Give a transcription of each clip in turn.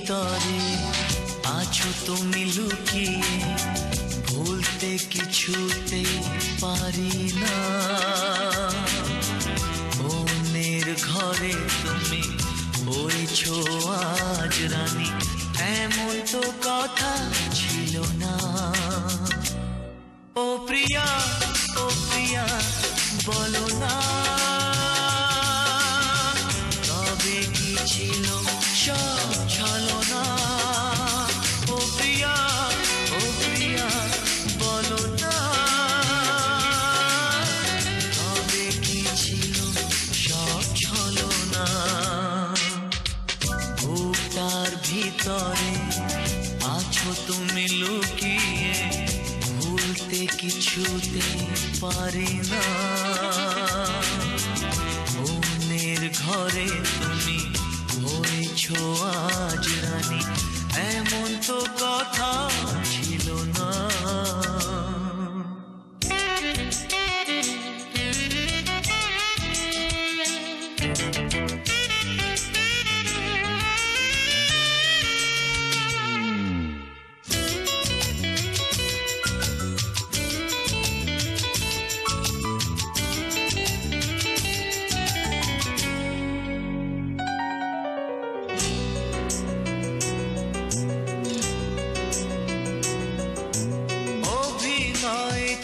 ভিতরে আছো তুমি লুকিয়ে, ভুলতে কিছুতে পারি না। অন্যের ঘরে তুমি হয়েছো আজ রানী, এমন তো কথা ছিল না। ও প্রিয়া, ও প্রিয়া বলো না, তবে কি ছিল সব ছলনা? ও প্রিয়া, ও প্রিয়া বলো না, তবে কি ছিল সব ছলনা? বুকটার ভিতরে আছো তুমি লুকিয়ে, ভুলতে কিছুতে পারি না। অন্যের ঘরে তুমি হয়েছো আজ রানী, এমন তো কথা ছিল না।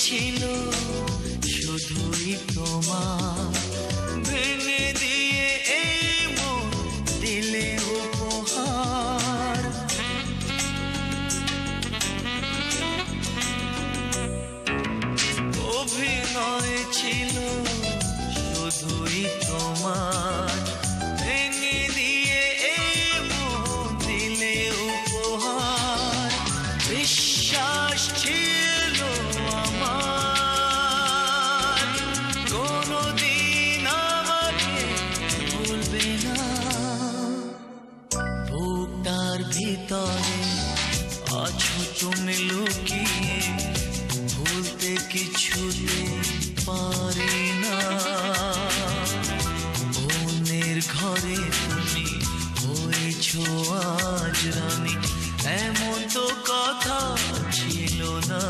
ছিল শুধুই তোমার, ভেঙে দিয়ে এই মন দিলে উপহার। অভিনয় ছিল শুধুই তোমার, ভেঙে দিয়ে এই মন দিলে উপহার। বিশ্বাস ছিল আমার, কোনদিন আমাকে ভুলবে না। বুকটার ভিতরে আছো তুমি লুকিয়ে, ভুলতে কিছুতে পারি না। অন্যের ঘরে তুমি হয়েছো আজ রানী, এমন তো কথা ছিল না।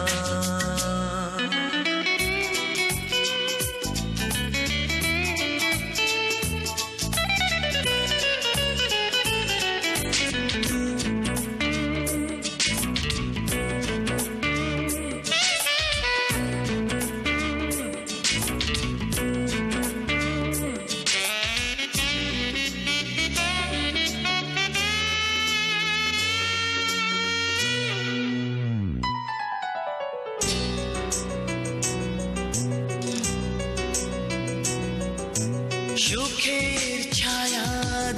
সুখের ছায়া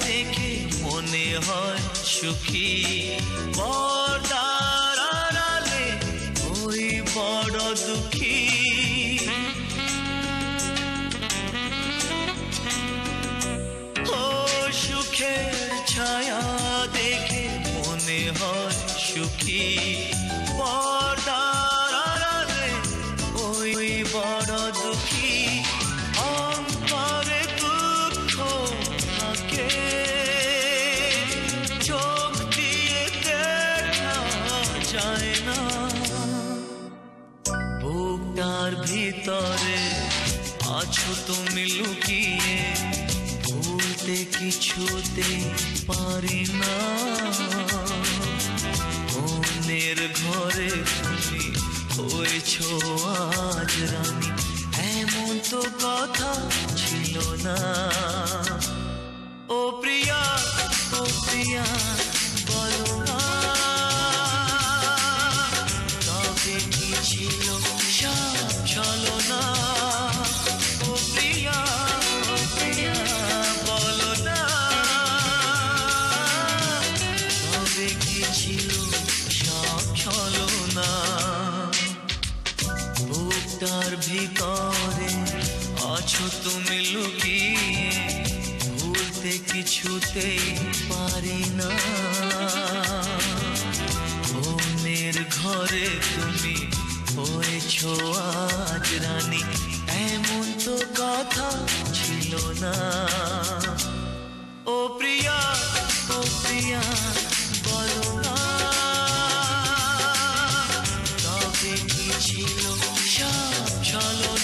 দেখে মনে হয় সুখী, পর্দার আড়ালে ওই বড় দুঃখী। ও সুখের ছায়া দেখে মনে হয় সুখী, পর্দার আড়ালে ওই বড় দুঃখী। অন্তরে দুঃখ থাকে, চোখ দিয়ে দেখা যায় না। বুকটার ভিতরে আছো তুমি লুকিয়ে, ভুলতে কিছুতে পারি না। অন্যের ঘরে তুমি হয়েছো আজ রানী, এমন তো কথা ছিল না। ও প্রিয়া, ও প্রিয়া বলো না, তবে কি ছিল সব ছলনা? ও প্রিয়া, ও প্রিয়া বলো না, তবে কি ছিল সব ছলনা? বুকটার ভিতরে আছো তুমি লুকিয়ে, ভুলতে কিছুতেই পারি না। অন্যের ঘরে তুমি হয়েছো আজ রানী, এমন তো কথা ছিল না। ও প্রিয়া, ও প্রিয়া চলো